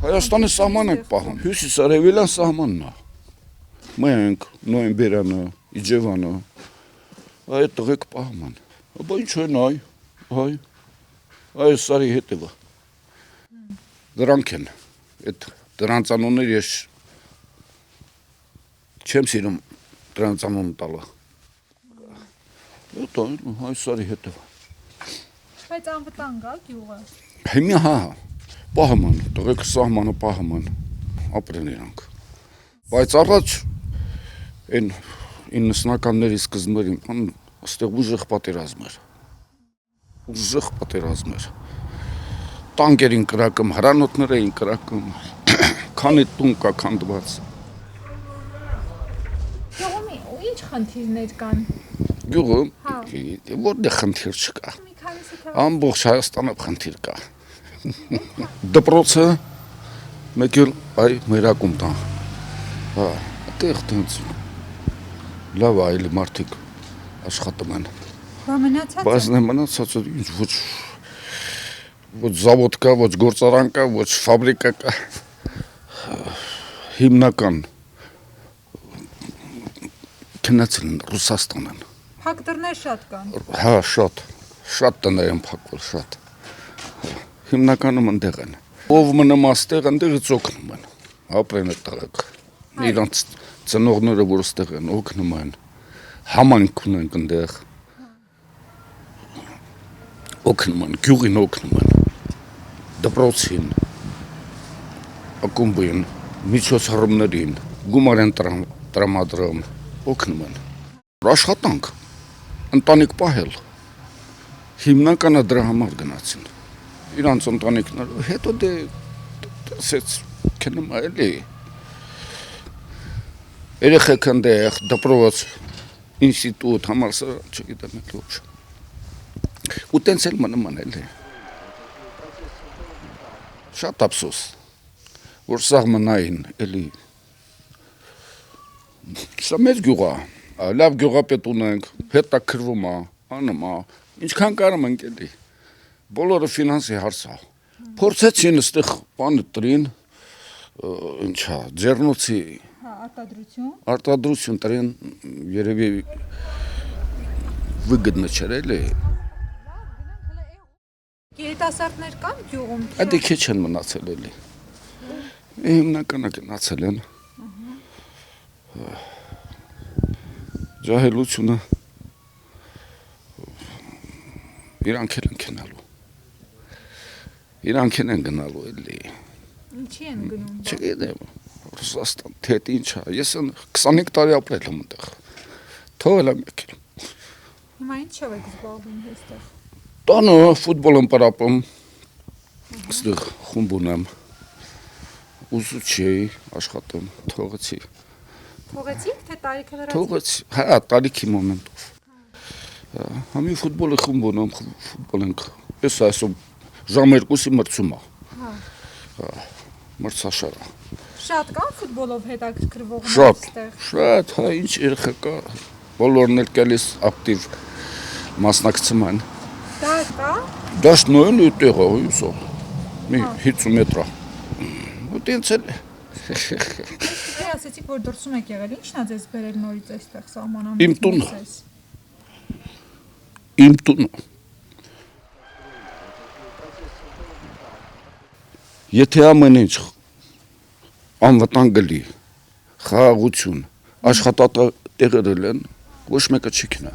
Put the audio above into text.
Հայաստանի սահման ենք պահում, հյուսիսարևելյան սահմանն է։ Մենք նոյեմբերանը, իջևանը, այդ տղեկ պահում են։ Բա ինչ են այս սարի հետևը։ Դրանք են, դրանց անուններ ես չեմ սիրում դրանց անուն տալը։ Այս սարի հետևը։ Բայց անվտանգ է գյուղը։ Հիմա հա, պահում են, տղեկ սահմանը պահում են, ապրեն իրանք։ Բայց առաջ, այն 90-ականների սկզբներին, այստեղ ուժեղ պատերազմ էր։ Ուժեղ պատերազմ էր։ Տանկեր էին կրակում, հրանոթներ էին կրակում, քանի տուն կա քանդված։ Գյուղում ինչ խնդիրներ կան։ Գյուղում որտեղ խնդիր չկա։ Ամբողջ Հայաստանը խնդիր կա։ Դպրոցը մեկ էլ մերակում տան։ Հա, այդտեղ տենց լավ այլ մարդիկ աշխատում են։ Բայց մնացածը ինչ ոչ զավոդ կա, ոչ գործարան կա, ոչ ֆաբրիկա կա։ Հիմնական քննեցել են Ռուսաստանն։ Փակ դռներ շատ կան։ Հա, շատ տներ են փակվել, շատ։ Հիմնականում ընդեղ են։ Ով մնում աստեղ, ընդեղից օգնում են։ Ապրեն այդ տղեկ։ Իրանց ծնողները, որ ստեղ են, օգնում են։ Համայնք ունենք ընդեղ։ Օգնում են, գյուղին օգնում են։ Դպրոցին, ակումբին, միջոցառումներին, գումար են տրամադրում, օգնում են։ Աշխատանք, ընտանիք պահել, հիմնականը դրա համար գնացին։ Իրանց ընտանիքները, հետո տեսեց քնում էլի։ Երեխեք ընդեղ, դպրոց, ինստիտուտ, համալսարան, չգիտեմ էլ ոչ։ Ու տենց էլ մնում են էլի։ Շատ ափսոս, որ սաղմնային էլի։ Սա մեծ գյուղ է, լավ գյուղապետ ունենք, հետաքրվում է, անում է, ինչքան կարում ենք էլի։ Բոլորը ֆինանսի հարց է։ Փորձեցին այստեղ բանը տրին, ինչա, ջեռնոցի արտադրություն տրին, երևի վիգդնը չէր էլի։ Երիտասարդներ կան գյուղում։ Այդ քիչ են մնացել էլի։ Հիմնականը գնացել են։ Ջահելությունը իրանք են գնալու։ Իրանք են գնալու էլի։ Ինչի են գնում։ Չգիտեմ, Ռուսաստան, թե ինչա։ Ես 25 տարի ապրել եմ այնտեղ։ Թողել եմ եկել։ Հիմա ինչով եք զբաղվում այստեղ։ Տանը ֆուտբոլ եմ պարապում, այստեղ խումբ ունեմ, ուսուցիչ էի, աշխատում, թողեցի։ Թողեցիք, թե տարիքը լրացիք։ Թողեցի, հա, տարիքի մոմենտով։ Համի ֆուտբոլի խումբ ունեմ, ֆուտբոլ ենք, ես այսօր ժամ 2-ի մրցում է։ Հա, մրցաշար է։ Շատ կան ֆուտբոլով հետաքրքրվողներ այստեղ։ Շատ, հա, ինչ երեխա կա, բոլորն էլ գալիս ակտիվ մասնակցում են։ Դաշտ կա։ Դաշտն էլ այդտեղ է, հույսո։ Մի 50 մետր է։ Ու տենց էլ։ Դե ասեցիք, որ դրսում եք եղել, ի՞նչն է ձեզ բերել նորից այստեղ սահմանամիտ։ Իմ տունը։ Իմ տունը։ Եթե ամեն ինչ անվտանգ գլի, խաղաղություն, աշխատատեղեր են, ոչ մեկը չի քնա։